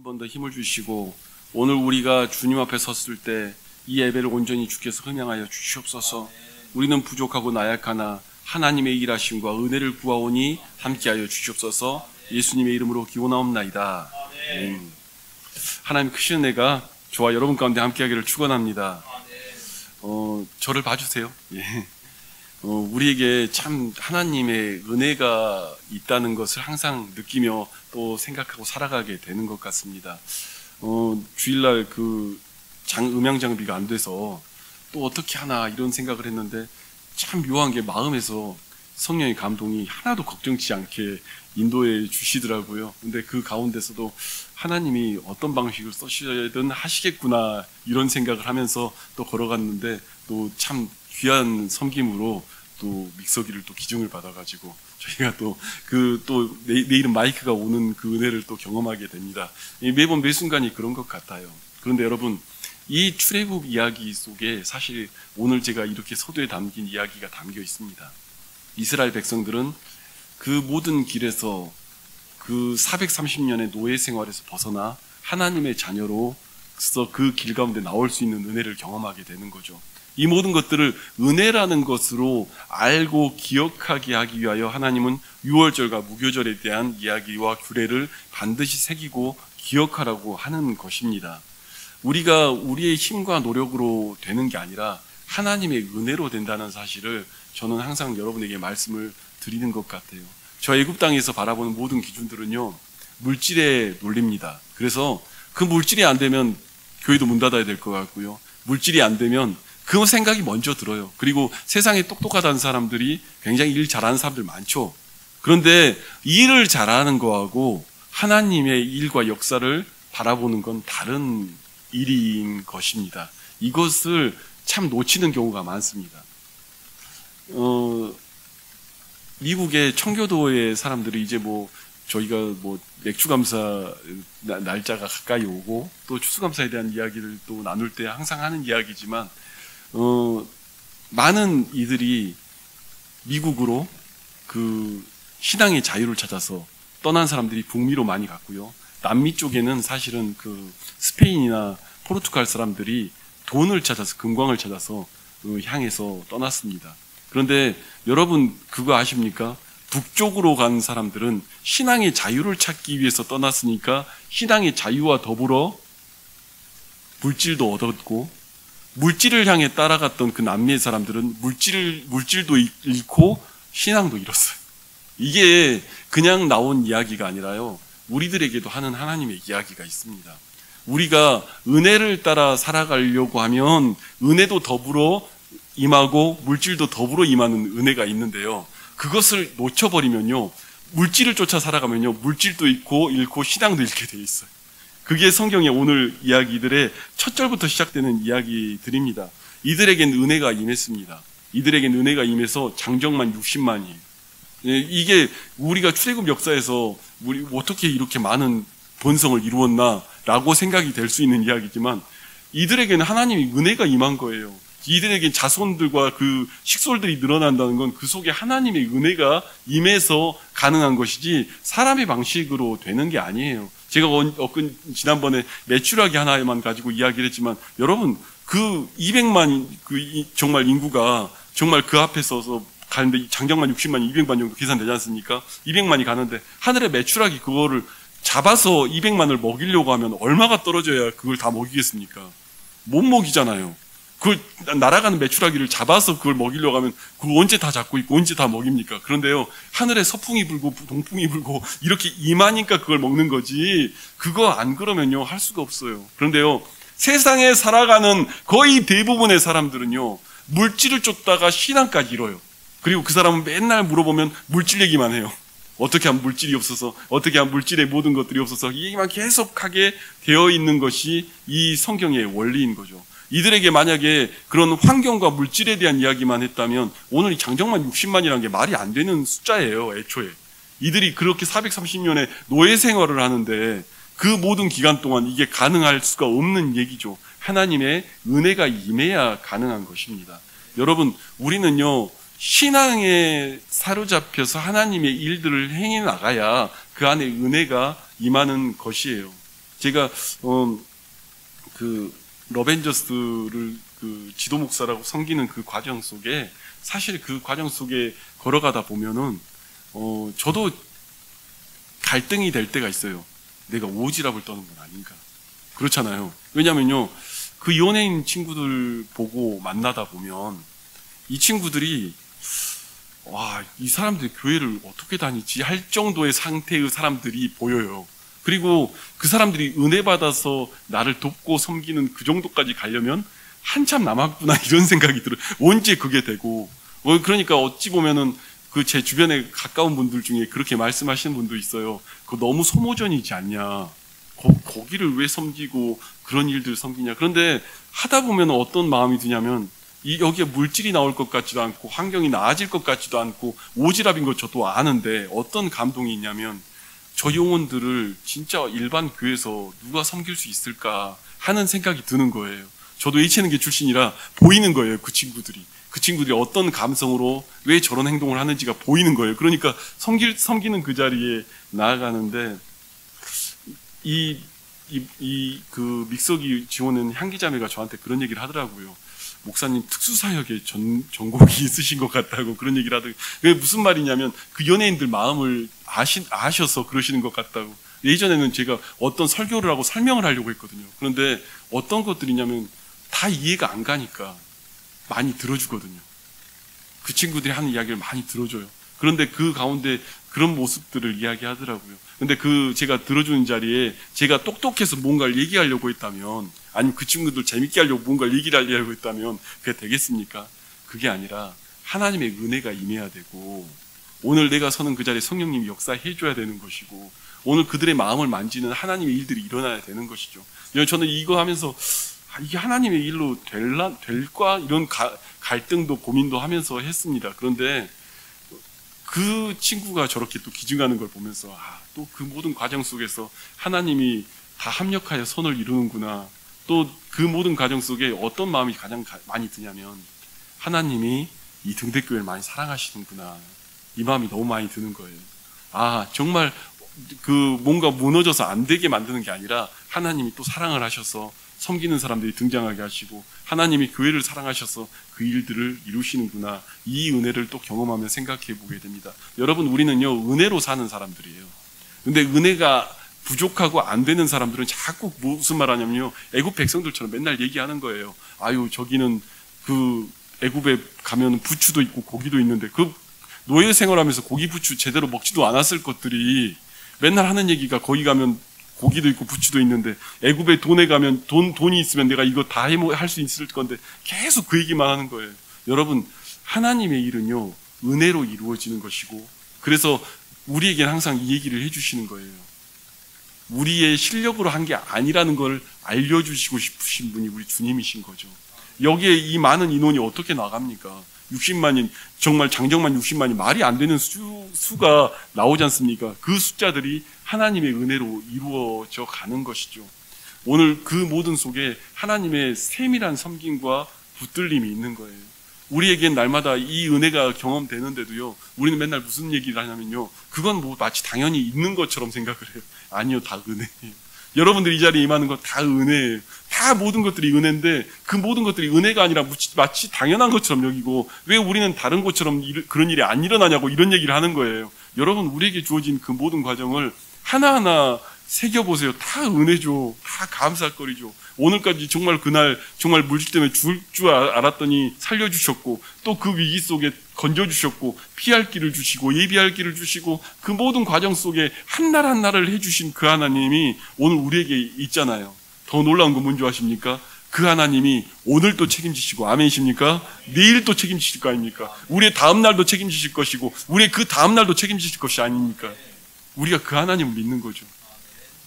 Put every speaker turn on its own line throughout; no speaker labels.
번 더 힘을 주시고 오늘 우리가 주님 앞에 섰을 때 이 예배를 온전히 주께서 흠양하여 주시옵소서. 우리는 부족하고 나약하나 하나님의 일하심과 은혜를 구하오니 함께하여 주시옵소서. 예수님의 이름으로 기원하옵나이다. 하나님 크신 은혜가 저와 여러분 가운데 함께하기를 축원합니다. 저를 봐주세요. 예. 우리에게 참 하나님의 은혜가 있다는 것을 항상 느끼며 또 생각하고 살아가게 되는 것 같습니다. 주일날 음향 장비가 안 돼서 또 어떻게 하나 이런 생각을 했는데 참 묘한 게 마음에서 성령의 감동이 하나도 걱정치 않게 인도해 주시더라고요. 근데 그 가운데서도 하나님이 어떤 방식을 써셔야든 하시겠구나 이런 생각을 하면서 또 걸어갔는데 또 참 귀한 섬김으로 또 믹서기를 또 기증을 받아가지고 저희가 또 내일은 마이크가 오는 그 은혜를 또 경험하게 됩니다. 매번 매 순간이 그런 것 같아요. 그런데 여러분, 이 출애굽 이야기 속에 사실 오늘 제가 이렇게 서두에 담긴 이야기가 담겨 있습니다. 이스라엘 백성들은 그 모든 길에서 그 430년의 노예 생활에서 벗어나 하나님의 자녀로서 그 길 가운데 나올 수 있는 은혜를 경험하게 되는 거죠. 이 모든 것들을 은혜라는 것으로 알고 기억하게 하기 위하여 하나님은 유월절과 무교절에 대한 이야기와 규례를 반드시 새기고 기억하라고 하는 것입니다. 우리가 우리의 힘과 노력으로 되는 게 아니라 하나님의 은혜로 된다는 사실을 저는 항상 여러분에게 말씀을 드리는 것 같아요. 저 애굽 땅에서 바라보는 모든 기준들은요, 물질의 논리입니다. 그래서 그 물질이 안 되면 교회도 문 닫아야 될 것 같고요. 물질이 안 되면 그 생각이 먼저 들어요. 그리고 세상에 똑똑하다는 사람들이 굉장히 일 잘하는 사람들 많죠. 그런데 일을 잘하는 거하고 하나님의 일과 역사를 바라보는 건 다른 일인 것입니다. 이것을 참 놓치는 경우가 많습니다. 미국의 청교도의 사람들이 이제 저희가 맥주감사 날짜가 가까이 오고 또 추수감사에 대한 이야기를 또 나눌 때 항상 하는 이야기지만 많은 이들이 미국으로 그 신앙의 자유를 찾아서 떠난 사람들이 북미로 많이 갔고요. 남미 쪽에는 사실은 그 스페인이나 포르투갈 사람들이 돈을 찾아서, 금광을 찾아서 향해서 떠났습니다. 그런데 여러분 그거 아십니까? 북쪽으로 간 사람들은 신앙의 자유를 찾기 위해서 떠났으니까 신앙의 자유와 더불어 물질도 얻었고, 물질을 향해 따라갔던 그 남미의 사람들은 물질도 잃고 신앙도 잃었어요. 이게 그냥 나온 이야기가 아니라요, 우리들에게도 하는 하나님의 이야기가 있습니다. 우리가 은혜를 따라 살아가려고 하면 은혜도 더불어 임하고 물질도 더불어 임하는 은혜가 있는데요, 그것을 놓쳐버리면요, 물질을 쫓아 살아가면요, 물질도 잃고 신앙도 잃게 돼 있어요. 그게 성경의 오늘 이야기들의 첫 절부터 시작되는 이야기들입니다. 이들에겐 은혜가 임했습니다. 이들에겐 은혜가 임해서 장정만 60만이에요. 이게 우리가 출애굽 역사에서 우리 어떻게 이렇게 많은 번성을 이루었나라고 생각이 될 수 있는 이야기지만 이들에게는 하나님이 은혜가 임한 거예요. 이들에게 자손들과 그 식솔들이 늘어난다는 건 그 속에 하나님의 은혜가 임해서 가능한 것이지 사람의 방식으로 되는 게 아니에요. 제가 지난번에 매출하기 하나만 가지고 이야기를 했지만 여러분 그 200만 정말 인구가 정말 그 앞에 서서 가는데 장정만 60만, 200만 정도 계산되지 않습니까? 200만이 가는데 하늘의 매출하기 그거를 잡아서 200만을 먹이려고 하면 얼마가 떨어져야 그걸 다 먹이겠습니까? 못 먹이잖아요. 그걸 날아가는 메추라기를 잡아서 그걸 먹이려고 하면 그걸 언제 다 잡고 있고 언제 다 먹입니까? 그런데요, 하늘에 서풍이 불고 동풍이 불고 이렇게 임하니까 그걸 먹는 거지, 그거 안 그러면요 할 수가 없어요. 그런데요, 세상에 살아가는 거의 대부분의 사람들은요, 물질을 쫓다가 신앙까지 잃어요. 그리고 그 사람은 맨날 물어보면 물질 얘기만 해요. 어떻게 하면 물질이 없어서, 어떻게 하면 물질의 모든 것들이 없어서, 이 얘기만 계속하게 되어 있는 것이 이 성경의 원리인 거죠. 이들에게 만약에 그런 환경과 물질에 대한 이야기만 했다면 오늘 이 장정만 60만이라는 게 말이 안 되는 숫자예요, 애초에. 이들이 그렇게 430년의 노예 생활을 하는데 그 모든 기간 동안 이게 가능할 수가 없는 얘기죠. 하나님의 은혜가 임해야 가능한 것입니다. 여러분, 우리는요, 신앙에 사로잡혀서 하나님의 일들을 행해 나가야 그 안에 은혜가 임하는 것이에요. 제가 그 러벤저스를 그 지도 목사라고 섬기는 그 과정 속에 사실 그 과정 속에 걸어가다 보면은 저도 갈등이 될 때가 있어요. 내가 오지랖을 떠는 건 아닌가. 그렇잖아요. 왜냐면요, 그 연예인 친구들 보고 만나다 보면 이 친구들이 와, 이 사람들이 교회를 어떻게 다니지 할 정도의 상태의 사람들이 보여요. 그리고 그 사람들이 은혜 받아서 나를 돕고 섬기는 그 정도까지 가려면 한참 남았구나 이런 생각이 들어요. 언제 그게 되고. 그러니까 어찌 보면은 그 제 주변에 가까운 분들 중에 그렇게 말씀하시는 분도 있어요. 그거 너무 소모전이지 않냐. 거기를 왜 섬기고 그런 일들 섬기냐. 그런데 하다 보면 어떤 마음이 드냐면 여기에 물질이 나올 것 같지도 않고 환경이 나아질 것 같지도 않고 오지랖인 것 저도 아는데 어떤 감동이 있냐면 저 영혼들을 진짜 일반 교회에서 누가 섬길 수 있을까 하는 생각이 드는 거예요. 저도 HN계 출신이라 보이는 거예요. 그 친구들이 어떤 감성으로 왜 저런 행동을 하는지가 보이는 거예요. 그러니까 섬기는 그 자리에 나아가는데 그 믹서기 지원은 향기자매가 저한테 그런 얘기를 하더라고요. 목사님 특수사역에 전공이 있으신 것 같다고 그런 얘기를 하더라고요. 그게 무슨 말이냐면 그 연예인들 마음을 아셔서 그러시는 것 같다고. 예전에는 제가 어떤 설교를 하고 설명을 하려고 했거든요. 그런데 어떤 것들이냐면 다 이해가 안 가니까 많이 들어주거든요. 그 친구들이 하는 이야기를 많이 들어줘요. 그런데 그 가운데 그런 모습들을 이야기하더라고요. 근데 제가 들어주는 자리에 제가 똑똑해서 뭔가를 얘기하려고 했다면, 아니면 그 친구들 재밌게 하려고 뭔가를 얘기를 하려고 했다면 그게 되겠습니까? 그게 아니라 하나님의 은혜가 임해야 되고, 오늘 내가 서는 그 자리에 성령님이 역사해줘야 되는 것이고, 오늘 그들의 마음을 만지는 하나님의 일들이 일어나야 되는 것이죠. 저는 이거 하면서 이게 하나님의 일로 될까? 이런 갈등도 고민도 하면서 했습니다. 그런데 그 친구가 저렇게 또 기증하는 걸 보면서 또 그 모든 과정 속에서 하나님이 다 합력하여 선을 이루는구나. 또 그 모든 과정 속에 어떤 마음이 가장 많이 드냐면 하나님이 이 등대교회를 많이 사랑하시는구나. 이 마음이 너무 많이 드는 거예요. 정말 뭔가 무너져서 안 되게 만드는 게 아니라 하나님이 또 사랑을 하셔서 섬기는 사람들이 등장하게 하시고 하나님이 교회를 사랑하셔서 그 일들을 이루시는구나. 이 은혜를 또 경험하며 생각해 보게 됩니다. 여러분, 우리는요 은혜로 사는 사람들이에요. 근데 은혜가 부족하고 안 되는 사람들은 자꾸 무슨 말 하냐면요, 애굽 백성들처럼 맨날 얘기하는 거예요. 저기는 그 애굽에 가면 부추도 있고 고기도 있는데 그 노예 생활하면서 고기 부추 제대로 먹지도 않았을 것들이 맨날 하는 얘기가 거기 가면 고기도 있고 부추도 있는데 애굽에 돈에 가면 돈이 있으면 내가 이거 다 할 수 있을 건데 계속 그 얘기만 하는 거예요. 여러분, 하나님의 일은요 은혜로 이루어지는 것이고, 그래서 우리에게는 항상 이 얘기를 해주시는 거예요. 우리의 실력으로 한 게 아니라는 걸 알려주시고 싶으신 분이 우리 주님이신 거죠. 여기에 이 많은 인원이 어떻게 나갑니까? 60만인, 정말 장정만 60만이 말이 안 되는 수가 나오지 않습니까? 그 숫자들이 하나님의 은혜로 이루어져 가는 것이죠. 오늘 그 모든 속에 하나님의 세밀한 섬김과 붙들림이 있는 거예요. 우리에겐 날마다 이 은혜가 경험되는데도요, 우리는 맨날 무슨 얘기를 하냐면요, 그건 뭐 마치 당연히 있는 것처럼 생각을 해요. 아니요, 다 은혜예요. 여러분들이 이 자리에 임하는 건 다 은혜예요. 다 모든 것들이 은혜인데 그 모든 것들이 은혜가 아니라 마치 당연한 것처럼 여기고, 왜 우리는 다른 것처럼 그런 일이 안 일어나냐고 이런 얘기를 하는 거예요. 여러분, 우리에게 주어진 그 모든 과정을 하나하나 새겨보세요. 다 은혜죠. 다 감사거리죠. 오늘까지 정말 그날 정말 물질 때문에 죽을 줄 알았더니 살려주셨고, 또 그 위기 속에 건져주셨고, 피할 길을 주시고 예비할 길을 주시고, 그 모든 과정 속에 한날 한날을 해주신 그 하나님이 오늘 우리에게 있잖아요. 더 놀라운 건 뭔지 아십니까? 그 하나님이 오늘 또 책임지시고, 아멘이십니까? 내일 또 책임지실 거 아닙니까? 우리의 다음 날도 책임지실 것이고, 우리의 그 다음 날도 책임지실 것이 아닙니까? 우리가 그 하나님을 믿는 거죠.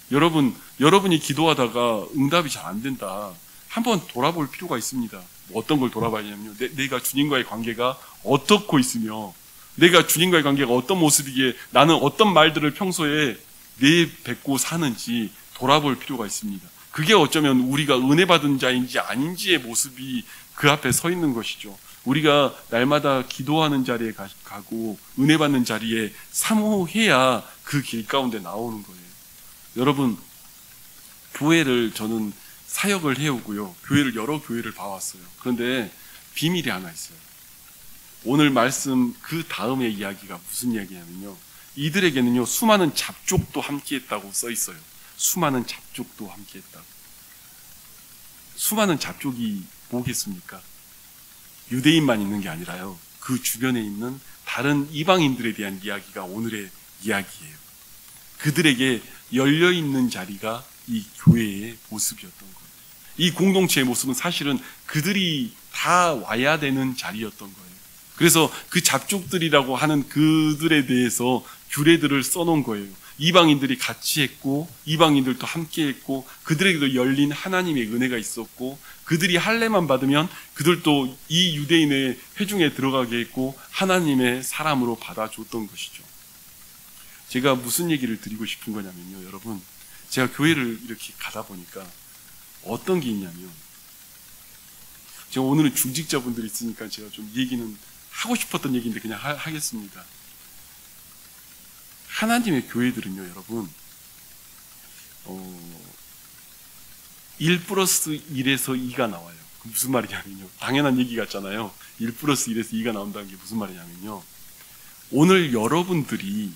여러분이 기도하다가 응답이 잘 안 된다. 한번 돌아볼 필요가 있습니다. 어떤 걸 돌아봐야냐면요, 내가 주님과의 관계가 어떻고 있으며, 내가 주님과의 관계가 어떤 모습이기에 나는 어떤 말들을 평소에 내뱉고 사는지 돌아볼 필요가 있습니다. 그게 어쩌면 우리가 은혜 받은 자인지 아닌지의 모습이 그 앞에 서 있는 것이죠. 우리가 날마다 기도하는 자리에 가고 은혜 받는 자리에 사모해야 그 길 가운데 나오는 거예요. 여러분, 교회를 저는 사역을 해오고요. 여러 교회를 봐왔어요. 그런데 비밀이 하나 있어요. 오늘 말씀 그 다음의 이야기가 무슨 이야기냐면요. 이들에게는요, 수많은 잡족도 함께했다고 써 있어요. 수많은 잡족도 함께했다고. 수많은 잡족이 뭐겠습니까? 유대인만 있는 게 아니라요. 그 주변에 있는 다른 이방인들에 대한 이야기가 오늘의 이야기예요. 그들에게 열려있는 자리가 이 교회의 모습이었던 거예요. 이 공동체의 모습은 사실은 그들이 다 와야 되는 자리였던 거예요. 그래서 그 잡족들이라고 하는 그들에 대해서 규례들을 써놓은 거예요. 이방인들이 같이 했고 이방인들도 함께 했고 그들에게도 열린 하나님의 은혜가 있었고 그들이 할례만 받으면 그들도 이 유대인의 회중에 들어가게 했고 하나님의 사람으로 받아줬던 것이죠. 제가 무슨 얘기를 드리고 싶은 거냐면요, 여러분, 제가 교회를 이렇게 가다 보니까 어떤 게 있냐면, 제가 오늘은 중직자분들이 있으니까 제가 좀 얘기는 하고 싶었던 얘기인데 그냥 하겠습니다. 하나님의 교회들은요, 여러분, 1+1에서 2가 나와요. 무슨 말이냐면요, 당연한 얘기 같잖아요. 1+1에서 2가 나온다는 게 무슨 말이냐면요, 오늘 여러분들이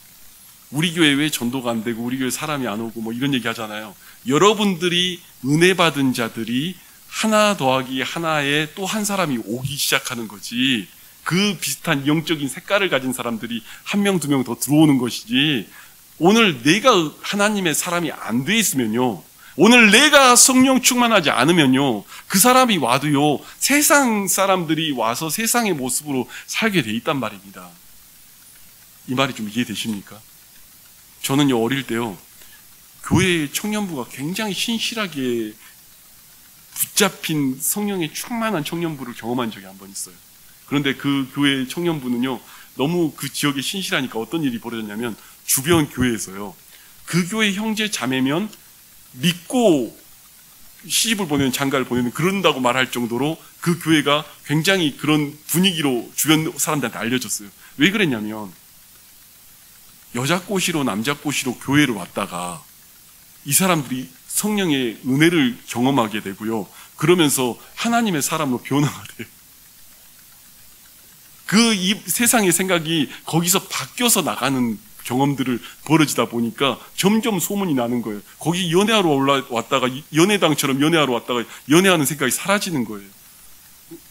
우리 교회 왜 전도가 안 되고 우리 교회 사람이 안 오고 뭐 이런 얘기 하잖아요. 여러분들이 은혜 받은 자들이 하나 더하기 하나에 또 한 사람이 오기 시작하는 거지, 그 비슷한 영적인 색깔을 가진 사람들이 한 명, 두 명 더 들어오는 것이지, 오늘 내가 하나님의 사람이 안 돼 있으면요, 오늘 내가 성령 충만하지 않으면요, 그 사람이 와도요, 세상 사람들이 와서 세상의 모습으로 살게 돼 있단 말입니다. 이 말이 좀 이해되십니까? 저는요, 어릴 때요, 교회의 청년부가 굉장히 신실하게 붙잡힌 성령의 충만한 청년부를 경험한 적이 한 번 있어요. 그런데 그 교회 청년부는요, 너무 그 지역에 신실하니까 어떤 일이 벌어졌냐면, 주변 교회에서요, 그 교회 형제 자매면 믿고 시집을 보내는, 장가를 보내는, 그런다고 말할 정도로 그 교회가 굉장히 그런 분위기로 주변 사람들한테 알려졌어요. 왜 그랬냐면, 여자 꼬시로 남자 꼬시로 교회를 왔다가 이 사람들이 성령의 은혜를 경험하게 되고요, 그러면서 하나님의 사람으로 변화가 돼요. 이 세상의 생각이 거기서 바뀌어서 나가는 경험들을 벌어지다 보니까 점점 소문이 나는 거예요. 거기 연애하러 올라왔다가 연애당처럼 연애하러 왔다가 연애하는 생각이 사라지는 거예요.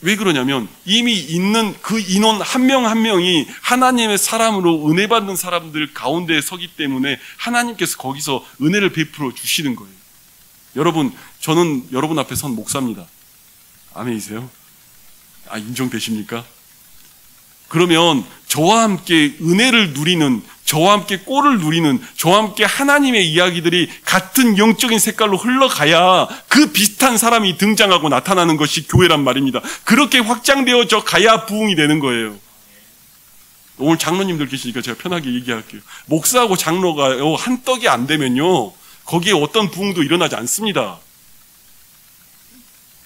왜 그러냐면 이미 있는 그 인원 한 명 한 명이 하나님의 사람으로 은혜 받는 사람들 가운데에 서기 때문에 하나님께서 거기서 은혜를 베풀어 주시는 거예요. 여러분, 저는 여러분 앞에 선 목사입니다. 아멘이세요? 인정되십니까? 그러면 저와 함께 은혜를 누리는, 저와 함께 꼴을 누리는, 저와 함께 하나님의 이야기들이 같은 영적인 색깔로 흘러가야 그 비슷한 사람이 등장하고 나타나는 것이 교회란 말입니다. 그렇게 확장되어져 가야 부흥이 되는 거예요. 오늘 장로님들 계시니까 제가 편하게 얘기할게요. 목사하고 장로가 한 떡이 안 되면요, 거기에 어떤 부흥도 일어나지 않습니다.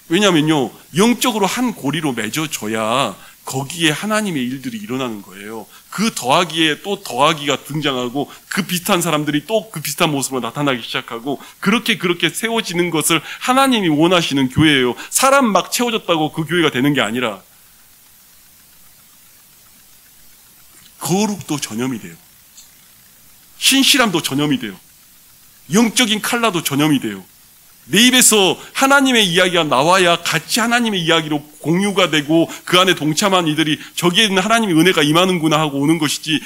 왜냐면요, 영적으로 한 고리로 맺어져야 거기에 하나님의 일들이 일어나는 거예요. 그 더하기에 또 더하기가 등장하고 그 비슷한 사람들이 또 그 비슷한 모습으로 나타나기 시작하고 그렇게 세워지는 것을 하나님이 원하시는 교회예요. 사람 막 채워졌다고 그 교회가 되는 게 아니라 거룩도 전염이 돼요. 신실함도 전염이 돼요. 영적인 칼라도 전염이 돼요. 내 입에서 하나님의 이야기가 나와야 같이 하나님의 이야기로 공유가 되고 그 안에 동참한 이들이 저기에는 하나님의 은혜가 임하는구나 하고 오는 것이지,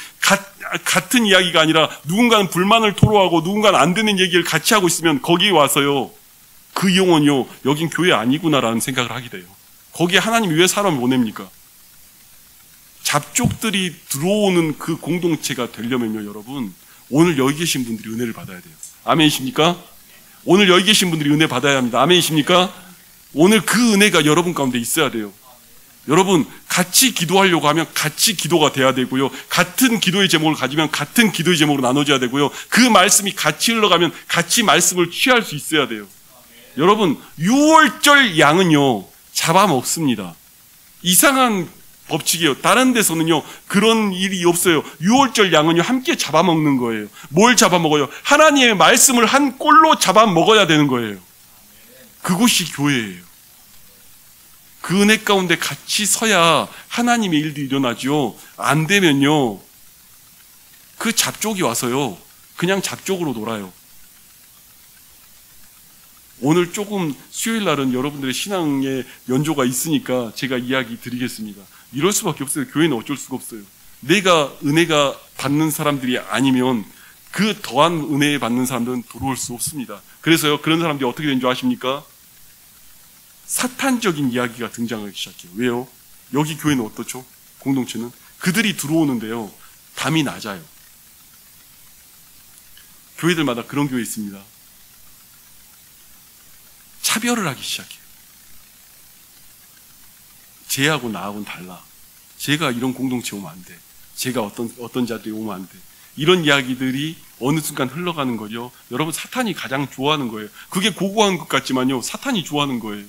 같은 이야기가 아니라 누군가는 불만을 토로하고 누군가는 안 되는 얘기를 같이 하고 있으면 거기에 와서요, 그 영혼이요, 여긴 교회 아니구나라는 생각을 하게 돼요. 거기에 하나님이 왜 사람을 보냅니까? 잡족들이 들어오는 그 공동체가 되려면요, 여러분, 오늘 여기 계신 분들이 은혜를 받아야 돼요. 아멘이십니까? 오늘 여기 계신 분들이 은혜 받아야 합니다. 아멘이십니까? 오늘 그 은혜가 여러분 가운데 있어야 돼요. 여러분, 같이 기도하려고 하면 같이 기도가 돼야 되고요, 같은 기도의 제목을 가지면 같은 기도의 제목으로 나눠져야 되고요, 그 말씀이 같이 흘러가면 같이 말씀을 취할 수 있어야 돼요. 여러분, 6월절 양은요 잡아먹습니다. 이상한 법칙이에요. 다른 데서는요, 그런 일이 없어요. 유월절 양은요, 함께 잡아먹는 거예요. 뭘 잡아먹어요? 하나님의 말씀을 한 꼴로 잡아먹어야 되는 거예요. 그것이 교회예요. 그 은혜 가운데 같이 서야 하나님의 일도 일어나죠. 안 되면요, 그 잡족이 와서요, 그냥 잡족으로 놀아요. 오늘 조금 수요일 날은 여러분들의 신앙의 연조가 있으니까 제가 이야기 드리겠습니다. 이럴 수밖에 없어요. 교회는 어쩔 수가 없어요. 내가 은혜가 받는 사람들이 아니면 그 더한 은혜 받는 사람들은 들어올 수 없습니다. 그래서요, 그런 사람들이 어떻게 된 줄 아십니까? 사탄적인 이야기가 등장하기 시작해요. 왜요? 여기 교회는 어떻죠? 공동체는? 그들이 들어오는데요, 담이 낮아요. 교회들마다 그런 교회 있습니다. 차별을 하기 시작해요. 쟤하고 나하고는 달라. 쟤가 이런 공동체 오면 안 돼. 쟤가 어떤 자들이 오면 안 돼. 이런 이야기들이 어느 순간 흘러가는 거죠. 여러분, 사탄이 가장 좋아하는 거예요. 그게 고고한 것 같지만요, 사탄이 좋아하는 거예요.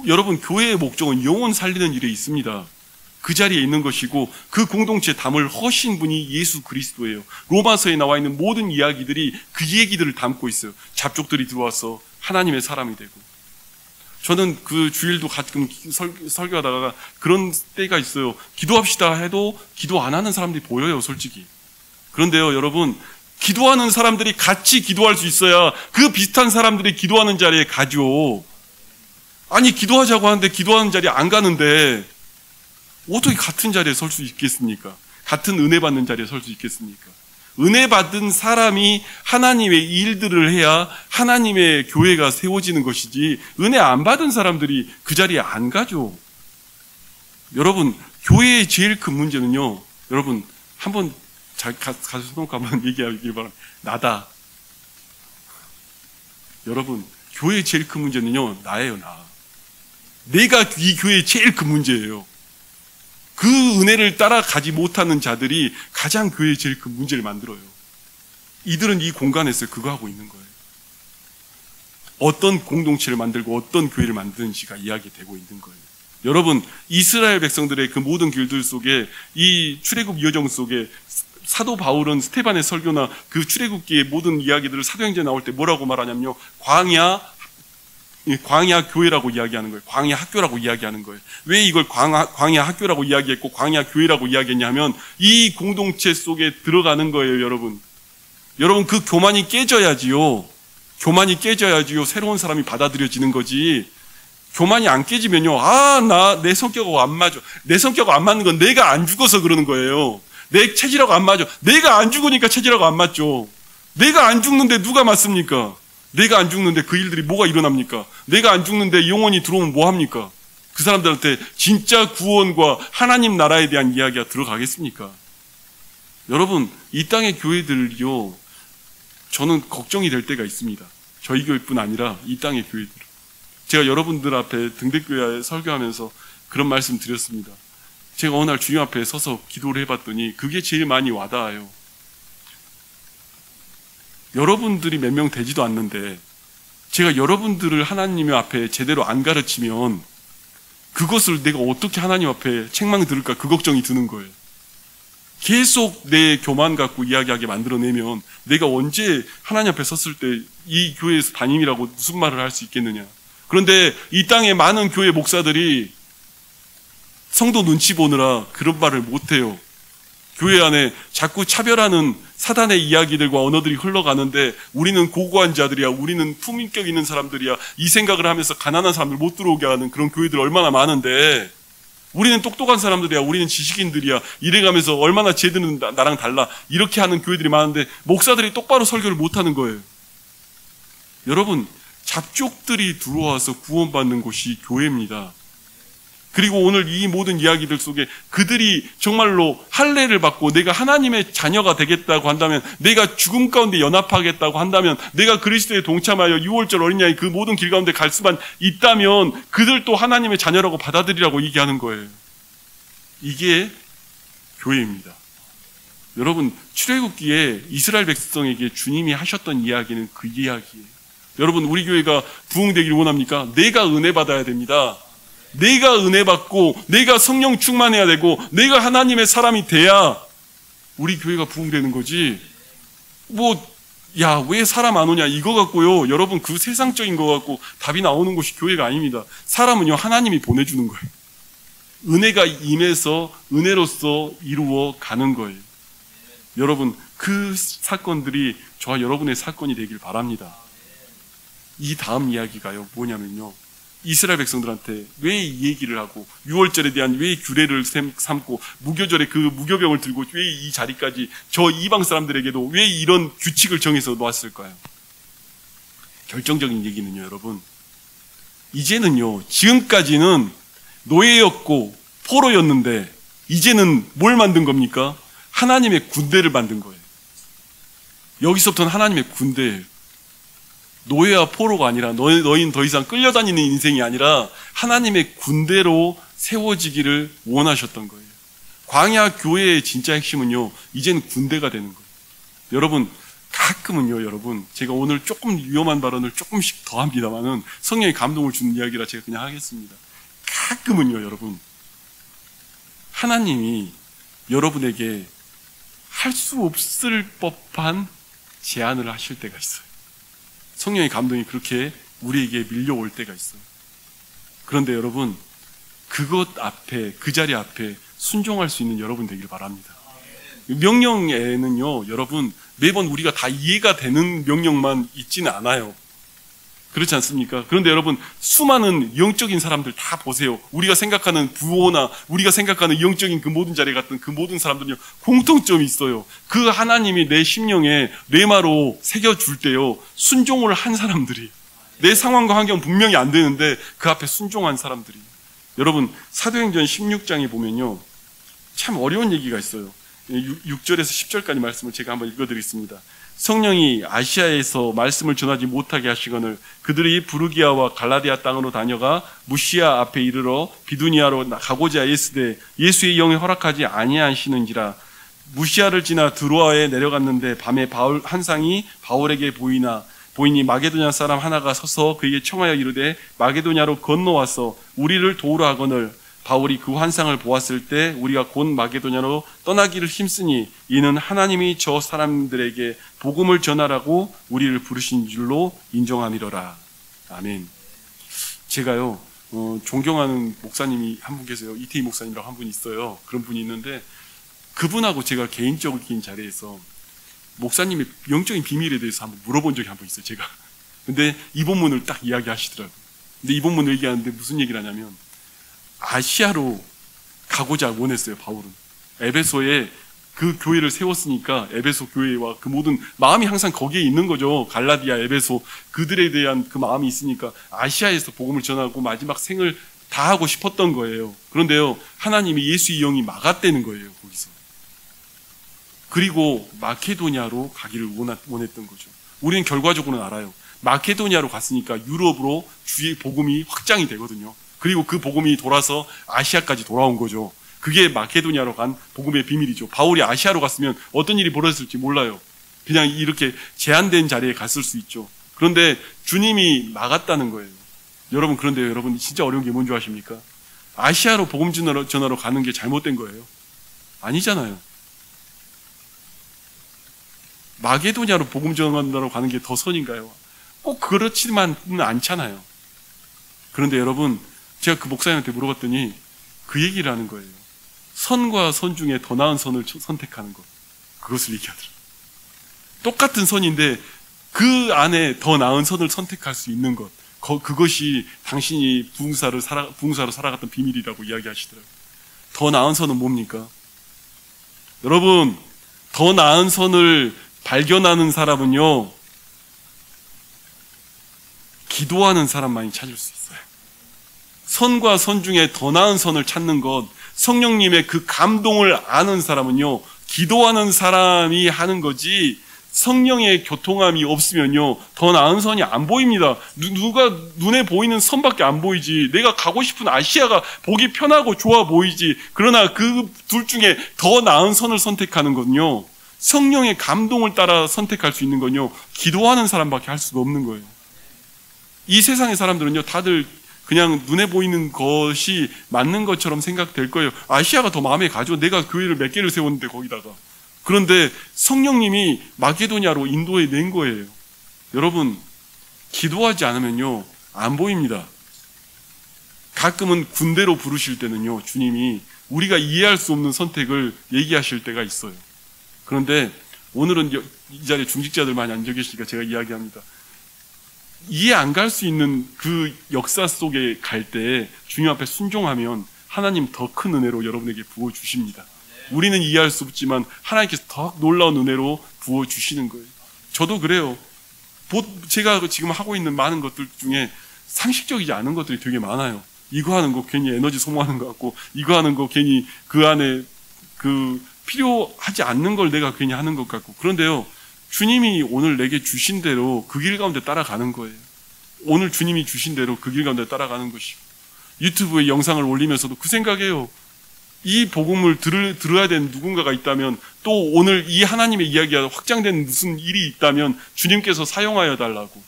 여러분, 교회의 목적은 영혼 살리는 일에 있습니다. 그 자리에 있는 것이고, 그 공동체에 담을 허신 분이 예수 그리스도예요. 로마서에 나와 있는 모든 이야기들이 그 얘기들을 담고 있어요. 잡족들이 들어와서 하나님의 사람이 되고. 저는 그 주일도 가끔 설교하다가 그런 때가 있어요. 기도합시다 해도 기도 안 하는 사람들이 보여요, 솔직히. 그런데요, 여러분, 기도하는 사람들이 같이 기도할 수 있어야 그 비슷한 사람들이 기도하는 자리에 가죠. 아니, 기도하자고 하는데 기도하는 자리에 안 가는데 어떻게 같은 자리에 설 수 있겠습니까? 같은 은혜 받는 자리에 설 수 있겠습니까? 은혜 받은 사람이 하나님의 일들을 해야 하나님의 교회가 세워지는 것이지, 은혜 안 받은 사람들이 그 자리에 안 가죠. 여러분, 교회의 제일 큰 문제는요, 여러분, 한번 가서 손놓고 한번 얘기하길 바랍니다. 나다. 여러분, 교회의 제일 큰 문제는요, 나예요, 나. 내가 이 교회의 제일 큰 문제예요. 그 은혜를 따라가지 못하는 자들이 가장 교회의 제일 큰 문제를 만들어요. 이들은 이 공간에서 그거 하고 있는 거예요. 어떤 공동체를 만들고 어떤 교회를 만드는지가 이야기되고 있는 거예요. 여러분, 이스라엘 백성들의 그 모든 길들 속에, 이 출애굽 여정 속에 사도 바울은 스테반의 설교나 그 출애굽기의 모든 이야기들을 사도행전에 나올 때 뭐라고 말하냐면요, 광야 교회라고 이야기하는 거예요. 광야 학교라고 이야기하는 거예요. 왜 이걸 광야 학교라고 이야기했고 광야 교회라고 이야기했냐면, 이 공동체 속에 들어가는 거예요, 여러분. 여러분, 그 교만이 깨져야지요. 교만이 깨져야지요. 새로운 사람이 받아들여지는 거지. 교만이 안 깨지면요, 내 성격하고 안 맞아. 내 성격하고 안 맞는 건 내가 안 죽어서 그러는 거예요. 내 체질하고 안 맞아. 내가 안 죽으니까 체질하고 안 맞죠. 내가 안 죽는데 누가 맞습니까? 내가 안 죽는데 그 일들이 뭐가 일어납니까? 내가 안 죽는데 영혼이 들어오면 뭐 합니까? 그 사람들한테 진짜 구원과 하나님 나라에 대한 이야기가 들어가겠습니까? 여러분, 이 땅의 교회들요, 저는 걱정이 될 때가 있습니다. 저희 교회뿐 아니라 이 땅의 교회들. 제가 여러분들 앞에 등대교회에 설교하면서 그런 말씀 드렸습니다. 제가 어느 날 주님 앞에 서서 기도를 해봤더니 그게 제일 많이 와닿아요. 여러분들이 몇 명 되지도 않는데 제가 여러분들을 하나님 앞에 제대로 안 가르치면 그것을 내가 어떻게 하나님 앞에 책망 들을까, 그 걱정이 드는 거예요. 계속 내 교만 갖고 이야기하게 만들어내면 내가 언제 하나님 앞에 섰을 때 이 교회에서 담임이라고 무슨 말을 할 수 있겠느냐. 그런데 이 땅의 많은 교회 목사들이 성도 눈치 보느라 그런 말을 못해요. 교회 안에 자꾸 차별하는 사단의 이야기들과 언어들이 흘러가는데 우리는 고고한 자들이야, 우리는 품격 있는 사람들이야, 이 생각을 하면서 가난한 사람들 못 들어오게 하는 그런 교회들 얼마나 많은데, 우리는 똑똑한 사람들이야, 우리는 지식인들이야, 이래가면서 얼마나 쟤들은 나랑 달라, 이렇게 하는 교회들이 많은데 목사들이 똑바로 설교를 못하는 거예요. 여러분, 잡족들이 들어와서 구원받는 곳이 교회입니다. 그리고 오늘 이 모든 이야기들 속에 그들이 정말로 할례를 받고 내가 하나님의 자녀가 되겠다고 한다면, 내가 죽음 가운데 연합하겠다고 한다면, 내가 그리스도에 동참하여 유월절 어린 양이 그 모든 길 가운데 갈 수만 있다면 그들도 하나님의 자녀라고 받아들이라고 얘기하는 거예요. 이게 교회입니다. 여러분, 출애굽기에 이스라엘 백성에게 주님이 하셨던 이야기는 그 이야기예요. 여러분, 우리 교회가 부흥되기를 원합니까? 내가 은혜 받아야 됩니다. 내가 은혜 받고 내가 성령 충만해야 되고 내가 하나님의 사람이 돼야 우리 교회가 부흥되는 거지. 야, 왜 사람 안 오냐 이거 갖고요, 여러분, 그 세상적인 거 갖고 답이 나오는 곳이 교회가 아닙니다. 사람은요, 하나님이 보내주는 거예요. 은혜가 임해서 은혜로서 이루어 가는 거예요. 여러분, 그 사건들이 저와 여러분의 사건이 되길 바랍니다. 이 다음 이야기가요, 뭐냐면요, 이스라엘 백성들한테 왜 이 얘기를 하고 유월절에 대한 왜 규례를 삼고 무교절에 그 무교병을 들고 왜 이 자리까지 저 이방 사람들에게도 왜 이런 규칙을 정해서 놓았을까요? 결정적인 얘기는요, 여러분, 이제는요, 지금까지는 노예였고 포로였는데 이제는 뭘 만든 겁니까? 하나님의 군대를 만든 거예요. 여기서부터는 하나님의 군대예요. 노예와 포로가 아니라 너희는 더 이상 끌려다니는 인생이 아니라 하나님의 군대로 세워지기를 원하셨던 거예요. 광야 교회의 진짜 핵심은요, 이제는 군대가 되는 거예요. 여러분, 가끔은요, 여러분, 제가 오늘 조금 위험한 발언을 조금씩 더 합니다만은 성령의 감동을 주는 이야기라 제가 그냥 하겠습니다. 가끔은요, 여러분, 하나님이 여러분에게 할 수 없을 법한 제안을 하실 때가 있어요. 성령의 감동이 그렇게 우리에게 밀려올 때가 있어요. 그런데 여러분, 그것 앞에, 그 자리 앞에 순종할 수 있는 여러분 되길 바랍니다. 명령에는요, 여러분, 매번 우리가 다 이해가 되는 명령만 있지는 않아요. 그렇지 않습니까? 그런데 여러분, 수많은 영적인 사람들 다 보세요. 우리가 생각하는 부호나 우리가 생각하는 영적인 그 모든 자리에 갔던 그 모든 사람들은요, 공통점이 있어요. 그 하나님이 내 심령에 레마로 새겨줄 때요, 순종을 한 사람들이, 내 상황과 환경은 분명히 안 되는데 그 앞에 순종한 사람들이. 여러분, 사도행전 16장에 보면요, 참 어려운 얘기가 있어요. 6절에서 10절까지 말씀을 제가 한번 읽어드리겠습니다. 성령이 아시아에서 말씀을 전하지 못하게 하시거늘 그들이 부르기아와 갈라디아 땅으로 다녀가 무시아 앞에 이르러 비두니아로 가고자 했으되 예수의 영이 허락하지 아니하시는지라. 무시아를 지나 드로아에 내려갔는데 밤에 바울 환상이 바울에게 보이니 마게도냐 사람 하나가 서서 그에게 청하여 이르되 마게도냐로 건너와서 우리를 도우라 하거늘 바울이 그 환상을 보았을 때 우리가 곧 마게도냐로 떠나기를 힘쓰니 이는 하나님이 저 사람들에게 복음을 전하라고 우리를 부르신 줄로 인정함이로라. 아멘. 제가요, 존경하는 목사님이 한 분 계세요. 이태희 목사님이라고 한 분 있어요. 그런 분이 있는데 그분하고 제가 개인적인 자리에서 목사님의 영적인 비밀에 대해서 한번 물어본 적이 한 번 있어요, 제가. 근데 이 본문을 딱 이야기하시더라고요. 근데 이 본문을 얘기하는데 무슨 얘기를 하냐면, 아시아로 가고자 원했어요, 바울은. 에베소에 그 교회를 세웠으니까 에베소 교회와 그 모든 마음이 항상 거기에 있는 거죠. 갈라디아, 에베소, 그들에 대한 그 마음이 있으니까 아시아에서 복음을 전하고 마지막 생을 다하고 싶었던 거예요. 그런데요, 하나님이 예수의 영이 막았다는 거예요, 거기서. 그리고 마케도냐로 가기를 원했던 거죠. 우리는 결과적으로는 알아요. 마케도냐로 갔으니까 유럽으로 주의 복음이 확장이 되거든요. 그리고 그 복음이 돌아서 아시아까지 돌아온 거죠. 그게 마케도냐로 간 복음의 비밀이죠. 바울이 아시아로 갔으면 어떤 일이 벌어졌을지 몰라요. 그냥 이렇게 제한된 자리에 갔을 수 있죠. 그런데 주님이 막았다는 거예요. 여러분, 그런데 여러분, 진짜 어려운 게 뭔지 아십니까? 아시아로 복음 전하러 가는 게 잘못된 거예요? 아니잖아요. 마게도냐로 복음 전하러 가는 게 더 선인가요? 꼭 그렇지만은 않잖아요. 그런데 여러분, 제가 그 목사님한테 물어봤더니 그 얘기를 하는 거예요. 선과 선 중에 더 나은 선을 선택하는 것, 그것을 얘기하더라고요. 똑같은 선인데 그 안에 더 나은 선을 선택할 수 있는 것, 그것이 당신이 부흥사로 살아갔던 비밀이라고 이야기하시더라고요. 더 나은 선은 뭡니까? 여러분, 더 나은 선을 발견하는 사람은요, 기도하는 사람만이 찾을 수 있어요. 선과 선 중에 더 나은 선을 찾는 것, 성령님의 그 감동을 아는 사람은요, 기도하는 사람이 하는 거지, 성령의 교통함이 없으면요, 더 나은 선이 안 보입니다. 누가 눈에 보이는 선밖에 안 보이지. 내가 가고 싶은 아시아가 보기 편하고 좋아 보이지. 그러나 그 둘 중에 더 나은 선을 선택하는 건요, 성령의 감동을 따라 선택할 수 있는 건요, 기도하는 사람밖에 할 수가 없는 거예요. 이 세상의 사람들은요, 다들 그냥 눈에 보이는 것이 맞는 것처럼 생각될 거예요. 아시아가 더 마음에 가죠. 내가 교회를 몇 개를 세웠는데 거기다가. 그런데 성령님이 마게도냐로 인도해 낸 거예요. 여러분, 기도하지 않으면요, 안 보입니다. 가끔은 군대로 부르실 때는요, 주님이 우리가 이해할 수 없는 선택을 얘기하실 때가 있어요. 그런데 오늘은 이 자리에 중직자들 많이 앉아 계시니까 제가 이야기합니다. 이해 안 갈 수 있는 그 역사 속에 갈 때 주님 앞에 순종하면 하나님 더 큰 은혜로 여러분에게 부어주십니다. 우리는 이해할 수 없지만 하나님께서 더 놀라운 은혜로 부어주시는 거예요. 저도 그래요. 제가 지금 하고 있는 많은 것들 중에 상식적이지 않은 것들이 되게 많아요. 이거 하는 거 괜히 에너지 소모하는 것 같고, 이거 하는 거 괜히 그 안에 필요하지 않는 걸 내가 괜히 하는 것 같고. 그런데요, 주님이 오늘 내게 주신 대로 그 길 가운데 따라가는 거예요. 오늘 주님이 주신 대로 그 길 가운데 따라가는 것이고, 유튜브에 영상을 올리면서도 그 생각이에요. 이 복음을 들어야 되는 누군가가 있다면, 또 오늘 이 하나님의 이야기가 확장된 무슨 일이 있다면 주님께서 사용하여 달라고.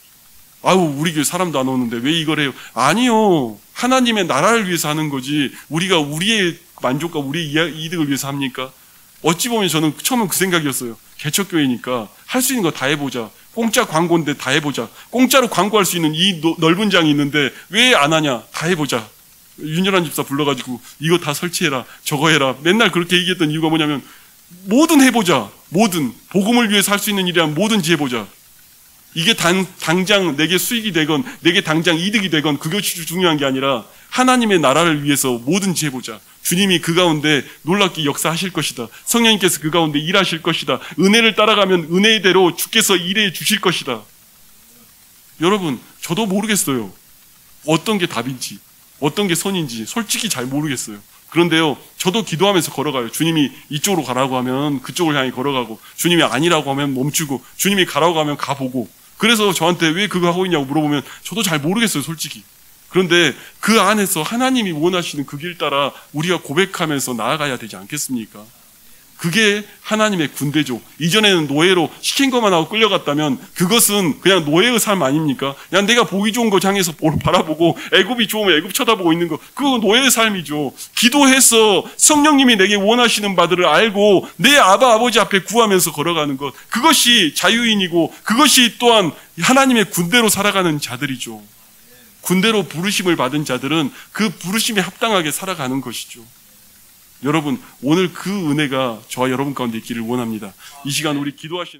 아유, 우리 교회 사람도 안 오는데 왜 이걸 해요? 아니요. 하나님의 나라를 위해서 하는 거지 우리가 우리의 만족과 우리의 이득을 위해서 합니까? 어찌 보면 저는 처음엔 그 생각이었어요. 개척교회니까 할 수 있는 거 다 해보자. 공짜 광고인데 다 해보자. 공짜로 광고할 수 있는 이 넓은 장이 있는데 왜 안 하냐? 다 해보자. 윤열한 집사 불러가지고 이거 다 설치해라, 저거 해라. 맨날 그렇게 얘기했던 이유가 뭐냐면, 뭐든 해보자. 뭐든 복음을 위해서 할 수 있는 일이라면 뭐든지 해보자. 이게 당장 내게 수익이 되건 내게 당장 이득이 되건 그것이 중요한 게 아니라 하나님의 나라를 위해서 뭐든지 해보자. 주님이 그 가운데 놀랍게 역사하실 것이다. 성령님께서 그 가운데 일하실 것이다. 은혜를 따라가면 은혜대로 주께서 일해 주실 것이다. 여러분, 저도 모르겠어요. 어떤 게 답인지, 어떤 게 선인지 솔직히 잘 모르겠어요. 그런데요, 저도 기도하면서 걸어가요. 주님이 이쪽으로 가라고 하면 그쪽을 향해 걸어가고, 주님이 아니라고 하면 멈추고, 주님이 가라고 하면 가보고. 그래서 저한테 왜 그거 하고 있냐고 물어보면 저도 잘 모르겠어요, 솔직히. 그런데 그 안에서 하나님이 원하시는 그 길 따라 우리가 고백하면서 나아가야 되지 않겠습니까? 그게 하나님의 군대죠. 이전에는 노예로 시킨 것만 하고 끌려갔다면 그것은 그냥 노예의 삶 아닙니까? 그냥 내가 보기 좋은 거 향해서 바라보고, 애굽이 좋으면 애굽 쳐다보고 있는 거, 그거 노예의 삶이죠. 기도해서 성령님이 내게 원하시는 바들을 알고 내 아버지 앞에 구하면서 걸어가는 것, 그것이 자유인이고 그것이 또한 하나님의 군대로 살아가는 자들이죠. 군대로 부르심을 받은 자들은 그 부르심에 합당하게 살아가는 것이죠. 여러분, 오늘 그 은혜가 저와 여러분 가운데 있기를 원합니다. 이 시간 우리 기도하시는